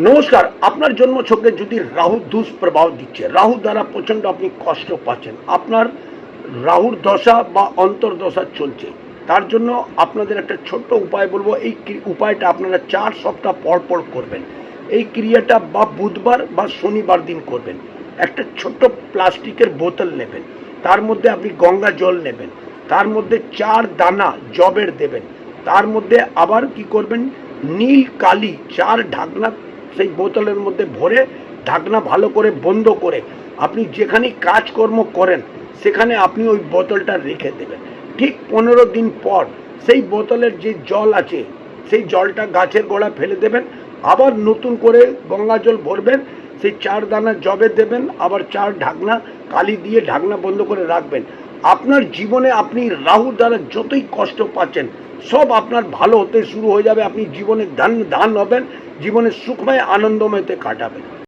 নমস্কার। আপনার জন্মছকে যদি রাহু দুষ্প্রভাব দিচ্ছে, রাহু দ্বারা প্রচণ্ড আপনি কষ্ট পাচ্ছেন, আপনার রাহুর দশা বা অন্তর্দশা চলছে, তার জন্য আপনাদের একটা ছোট্ট উপায় বলবো। এই উপায়টা আপনারা 4 সপ্তাহ পর পর করবেন। এই ক্রিয়াটা বা বুধবার বা শনিবার দিন করবেন। একটা ছোট্ট প্লাস্টিকের বোতল নেবেন, তার মধ্যে আপনি গঙ্গা জল নেবেন, তার মধ্যে 4 দানা জবের দেবেন, তার মধ্যে আবার কি করবেন, নীল কালি 4 ঢাকনা সেই বোতলের মধ্যে ভরে, ঢাকনা ভালো করে বন্ধ করে আপনি যেখানে কাজকর্ম করেন সেখানে আপনি ওই বোতলটা রেখে দেবেন। ঠিক 15 দিন পর সেই বোতলের যে জল আছে সেই জলটা গাছের গোড়ায় ফেলে দেবেন। আবার নতুন করে গঙ্গা জল ভরবেন, সেই 4 দানা জবে দেবেন, আবার 4 ঢাকনা কালি দিয়ে ঢাকনা বন্ধ করে রাখবেন। আপনার জীবনে আপনি রাহু দ্বারা যতই কষ্ট পাচ্ছেন সব আপনার ভালো হতে শুরু হয়ে যাবে। আপনি জীবনে ধান হবেন, জীবনে সুখময় আনন্দময়তে কাটাবেন।